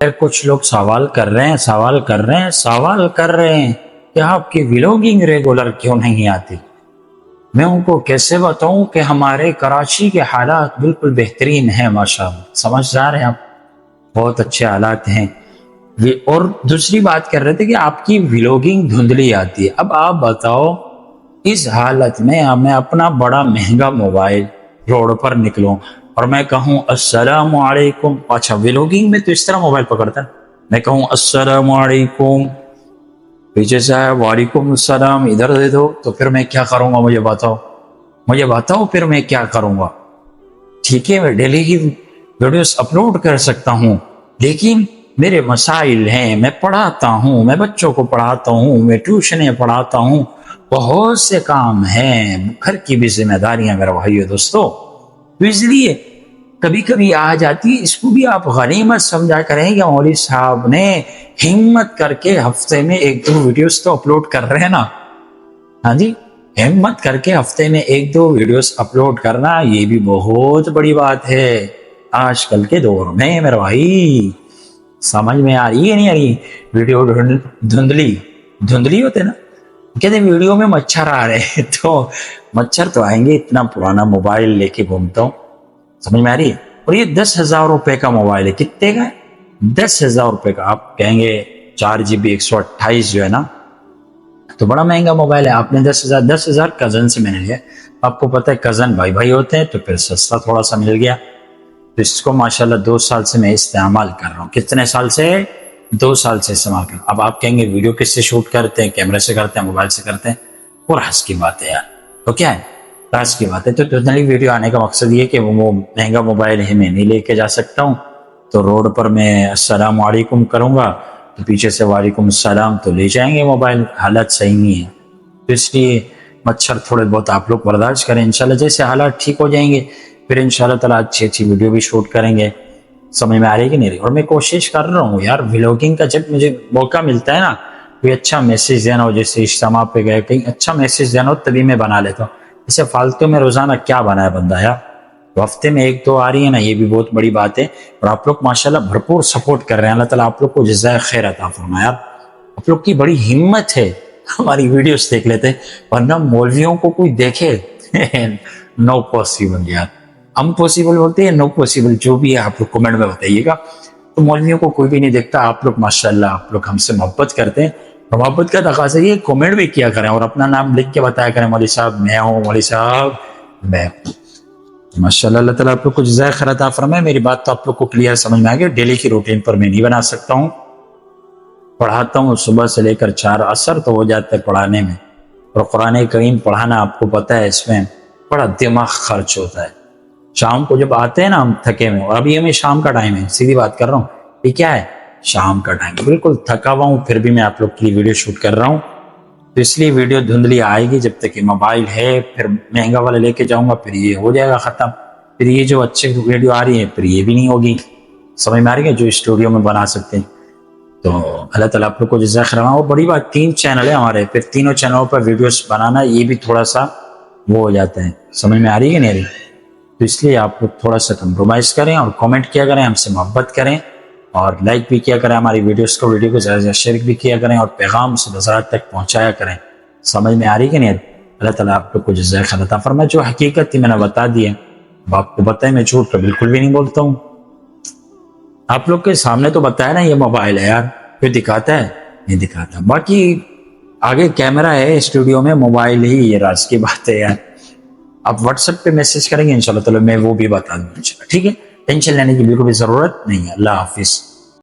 کچھ لوگ سوال کر رہے ہیں کہ آپ کی ولاگنگ ریگولر کیوں نہیں آتی؟ میں ان کو کیسے بتاؤں کہ ہمارے کراچی کے حالات بالکل بہترین ہیں ماشاءاللہ، سمجھ رہے ہیں آپ، بہت اچھے حالات ہیں۔ اور دوسری بات کر رہے تھے کہ آپ کی ولاگنگ دھندلی آتی ہے۔ اب آپ بتاؤ اس حالت میں میں اپنا بڑا مہنگا موبائل روڈ پر نکلوں اور میں کہوں السلام علیکم، اچھا ولاگنگ میں تو اس طرح موبائل پکڑتا ہے، میں کہوں السلام علیکم، پیچھے سے آیا وعلیکم السلام، ادھر دے دو، تو پھر میں کیا کروں گا؟ مجھے بتاؤ پھر میں کیا کروں گا؟ ٹھیک ہے، میں ڈیلی کی ویڈیوز اپلوڈ کر سکتا ہوں، لیکن میرے مسائل ہیں، میں پڑھاتا ہوں، میں بچوں کو پڑھاتا ہوں، میں ٹیوشنیں پڑھاتا ہوں، بہت سے کام ہیں، گھر کی بھی ذمہ داریاں میرے بھائیو دوستو، تو اس لیے کبھی کبھی آ جاتی ہے۔ اس کو بھی آپ غنیمت سمجھا کریں کہ مولوی صاحب نے ہمت کر کے ہفتے میں 1-2 ویڈیوز تو اپلوڈ کر رہے ہیں نا، ہاں جی، ہمت کر کے ہفتے میں 1-2 ویڈیوز اپلوڈ کرنا یہ بھی بہت بڑی بات ہے آج کل کے دور میں میرے بھائی۔ سمجھ میں آ رہی ہے نہیں آ رہی؟ ویڈیو دھندلی ہوتے نا، کہتے ہیں ویڈیو میں مچھر آ رہے ہیں، تو مچھر تو آئیں گے، اتنا پرانا موبائل لے کے گھومتا ہوں، سمجھ میں آ رہی ہے؟ اور یہ 10,000 روپے کا موبائل ہے، کتنے کا ہے؟ 10,000 روپے کا۔ آپ کہیں گے 4GB 128 جو ہے نا، تو بڑا مہنگا موبائل ہے۔ آپ نے 10,000 کزن سے میں نے لیا، آپ کو پتہ ہے کزن بھائی ہوتے ہیں، تو پھر سستا تھوڑا سا مل گیا، تو اس کو ماشاءاللہ 2 سال سے میں استعمال کر رہا ہوں۔ کتنے سال سے؟ 2 سال سے استعمال کر رہا ہوں۔ اب آپ کہیں گے ویڈیو کس سے شوٹ کرتے ہیں؟ کیمرے سے کرتے ہیں، موبائل سے کرتے ہیں؟ اور حس کی بات ہے یار، تو کیا ہے راز کی بات ہے۔ تو اتنی ویڈیو آنے کا مقصد یہ کہ وہ مہنگا موبائل ہے، میں نہیں لے کے جا سکتا ہوں، تو روڈ پر میں السلام علیکم کروں گا تو پیچھے سے وعلیکم السلام، تو لے جائیں گے موبائل، حالت صحیح نہیں ہے، تو اس لیے مچھر تھوڑے بہت آپ لوگ برداشت کریں، انشاءاللہ جیسے حالات ٹھیک ہو جائیں گے پھر انشاءاللہ تعالیٰ اچھی ویڈیو بھی شوٹ کریں گے، سمجھ میں آ رہی کہ نہیں رہی؟ اور میں کوشش کر رہا ہوں یار ولاگنگ کا، جب مجھے موقع ملتا ہے نا کوئی اچھا میسج دینا ہو، جیسے اجتماع پہ گئے کہیں اچھا میسج دینا ہو تبھی میں بنا لیتا ہوں، اسے فالتو میں روزانہ کیا بنائے بندہ یار، تو ہفتے میں 1-2 آ رہی ہے نا، یہ بھی بہت بڑی بات ہے۔ اور آپ لوگ ماشاءاللہ بھرپور سپورٹ کر رہے ہیں، اللہ تعالیٰ آپ لوگ کو جزائے خیر عطا فرمائے یار، آپ لوگ کی بڑی ہمت ہے، ہماری ویڈیوز دیکھ لیتے ہیں، ورنہ مولویوں کو کوئی دیکھے نو پاسبل یار، ہم پاسبل ہوتے ہیں، نو پاسبل، جو بھی ہے آپ لوگ کمنٹ میں بتائیے گا، تو مولویوں کو کوئی بھی نہیں دیکھتا، آپ لوگ ماشاءاللہ آپ لوگ ہم سے محبت کرتے ہیں، محبت کا تقاضا یہ کمنٹ بھی کیا کریں اور اپنا نام لکھ کے بتایا کریں مولوی صاحب میں ہوں، مولوی صاحب میں ہوں، ماشاءاللہ اللہ تعالیٰ آپ لوگ کو جزائے خیر عطا فرمائے۔ میری بات تو آپ لوگ کو کلیئر سمجھ میں آ گئی، ڈیلی کی روٹین پر میں نہیں بنا سکتا ہوں، پڑھاتا ہوں صبح سے لے کر 4 عصر تو ہو جاتا ہے پڑھانے میں، اور قرآن کریم پڑھانا آپ کو پتہ ہے اس میں بڑا دماغ خرچ ہوتا ہے، شام کو جب آتے ہیں نا ہم تھکے ہوئے، اور ابھی ہمیں شام کا ٹائم ہے، سیدھی بات کر رہا ہوں، یہ کیا ہے شام کا ٹائم، بالکل تھکا ہوا ہوں، پھر بھی میں آپ لوگ کے لیے ویڈیو شوٹ کر رہا ہوں، تو اس لیے ویڈیو دھندلی آئے گی جب تک یہ موبائل ہے، پھر مہنگا والا لے کے جاؤں گا پھر یہ ہو جائے گا ختم، پھر یہ جو اچھے ویڈیو آ رہی ہے پھر یہ بھی نہیں ہوگی، سمجھ میں آ رہی ہے جو اسٹوڈیو میں بنا سکتے ہیں، تو اللہ تعالیٰ آپ لوگ کو جزائے خیر۔ اور بڑی بات 3 چینل ہے ہمارے، پھر تینوں چینلوں پر ویڈیوز بنانا یہ بھی تھوڑا سا وہ ہو جاتا ہے، سمجھ میں آ رہی ہے کہ نہیں آ رہی؟ تو اس لیے آپ لوگ تھوڑا سا کمپرومائز کریں اور کامنٹ کیا کریں، ہم سے محبت کریں، اور لائک بھی کیا کریں ہماری ویڈیوز کو، ویڈیو کو زیادہ سے شیئر بھی کیا کریں، اور پیغام سے بازار تک پہنچایا کریں، سمجھ میں آ رہی کہ نہیں؟ اللہ تعالیٰ آپ لوگ کو جزائے خیر عطا فرمائے۔ جو حقیقت تھی میں نے بتا دی ہے، اب آپ کو بتائیں، میں جھوٹ تو بالکل بھی نہیں بولتا ہوں، آپ لوگ کے سامنے تو بتایا نا یہ موبائل ہے یار، کوئی دکھاتا ہے؟ نہیں دکھاتا، باقی آگے کیمرہ ہے اسٹوڈیو میں، موبائل ہی یہ راز کی بات ہے یار۔ آپ واٹس ایپ پہ میسج کریں گے انشاءاللہ تعالیٰ میں وہ بھی بتا دوں گا، ٹھیک ہے؟ ٹینشن لینے کی بالکل بھی ضرورت نہیں ہے۔ اللہ حافظ۔